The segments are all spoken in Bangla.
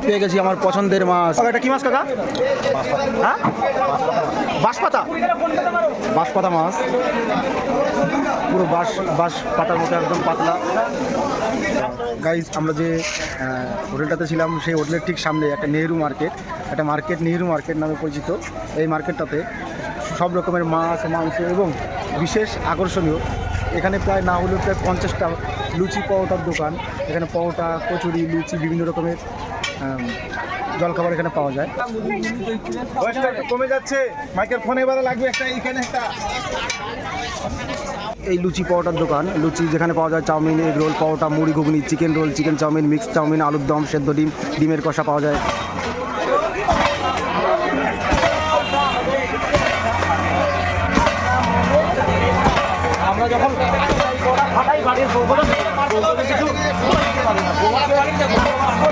পেয়ে গেছি আমার পছন্দের মাছ। এটা কি মাছ কাকা? হ্যাঁ, বাঁশপাতা। বাঁশপাতা মাছ, পুরো বাঁশ পাতার মতো একদম পাতলা। গাইজ, আমরা যে হোটেলটাতে ছিলাম সেই হোটেলের ঠিক সামনে একটা নেহেরু মার্কেট, নেহেরু মার্কেট নামে পরিচিত। এই মার্কেটটাতে সব রকমের মাছ, মাংস এবং বিশেষ আকর্ষণীয়, এখানে প্রায় না হলেও প্রায় 50টা লুচি পরোটার দোকান। এখানে পরোটা, কচুরি, লুচি, বিভিন্ন রকমের জলখাবার এখানে পাওয়া যায়। কমে যাচ্ছে, মাইকের ফোনে এবার লাগবে একটা, এখানে একটা। এই লুচি পরোটার দোকান, লুচি যেখানে পাওয়া যায় চাউমিন, এগ রোল, পরোটা, মুড়ি, ঘুগনি, chicken roll, chicken chowmein, mix chowmein, আলুর দম, সেদ্ধ ডিম, ডিমের কষা পাওয়া যায়। আমরা যখন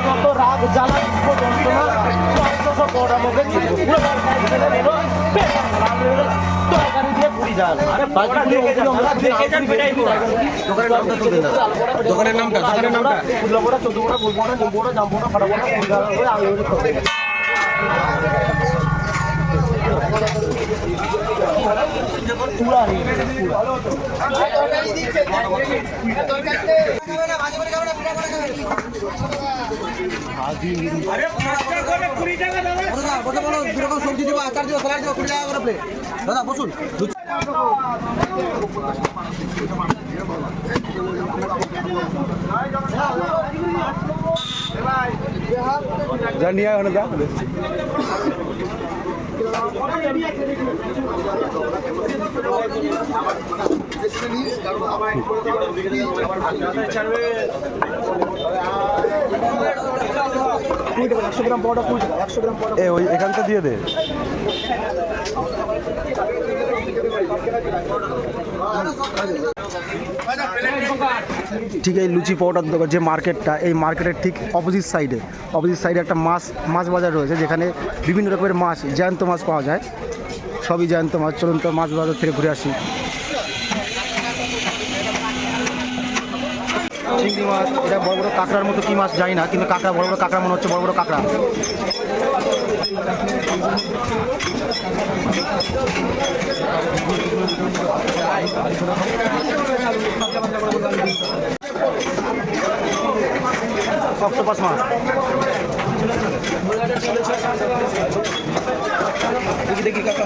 যত রাগ জ্বালা দোকানের নামটা সবজি দিব, আচার দিব, স্যালাড দিব, 20 টাকা করে প্লেট। দাদা বসুন। যা নিয়ে ওখানে যা। ওই এখানটা দিয়ে দে। ঠিক এই লুচি পরোটার দোকান যে মার্কেটটা, এই মার্কেটের ঠিক অপোজিট সাইডে একটা মাছ বাজার রয়েছে, যেখানে বিভিন্ন রকমের মাছ, জ্যান্ত মাছ পাওয়া যায়। সবই জ্যান্ত মাছ। চলুন তো মাছ বাজার থেকে ঘুরে আসি। চিংড়ি মাছ, এটা বড় বড় কাঁকড়ার মতো, কি মাছ জানি না, কিন্তু কাঁকড়া, বড় বড় কাঁকড়া মনে হচ্ছে, বড় বড় কাঁকড়া। অক্টোপাস মাছ, দেখি কাকা।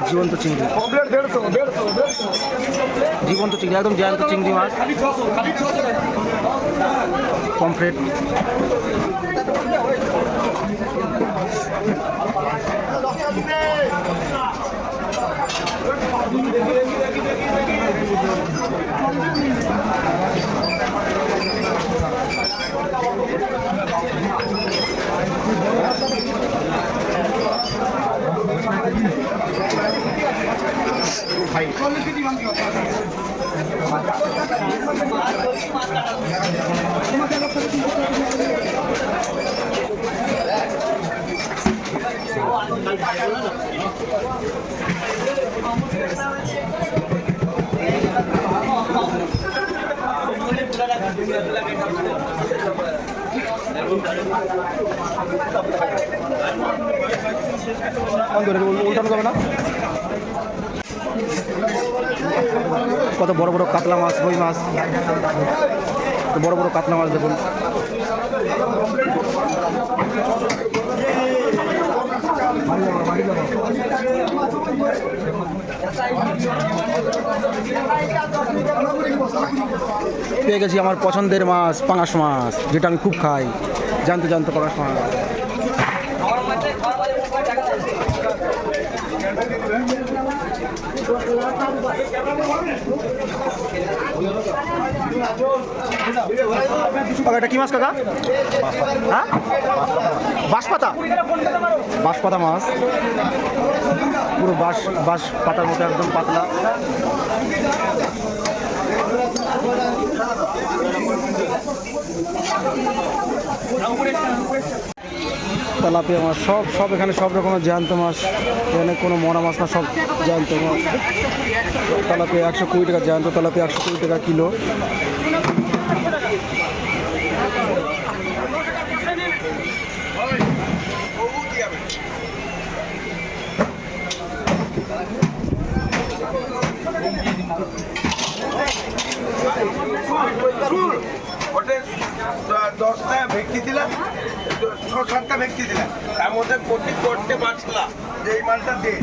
জীবন্ত চিংড়ি, জীবন্ত চিংড়ি, একদম জ্যান্ত চিংড়ি মাছ। পমফ্রেট, উল্টানো যাবে না। কত বড় বড় কাতলা মাছ, রুই মাছ, বড় বড় কাতলা মাছ দেখুন। পেয়ে গেছি আমার পছন্দের মাছ, পাঙাশ মাছ, যেটা আমি খুব খাই, জ্যান্ত পাঙাশ মাছ। এটা কি মাছ কাকা? হ্যাঁ, বাঁশপাতা। বাঁশপাতা মাছ, পুরো বাঁশ পাতার মতো একদম পাতলা। তেলাপিয়া মাছ সব এখানে সব রকমের জ্যান্ত মাছ, এখানে কোনো মরা মাছ না, সব জ্যান্ত মাছ। তেলাপিয়া 120 টাকা জ্যান্ত তেলাপিয়া, 120 টাকা কিলো। ওটা 10টা ভেটকি দিলাম, 6-7টা ভেটকি দিলাম, তার মধ্যে কোটি করতে পারছিলাম যে এই মালটা দে।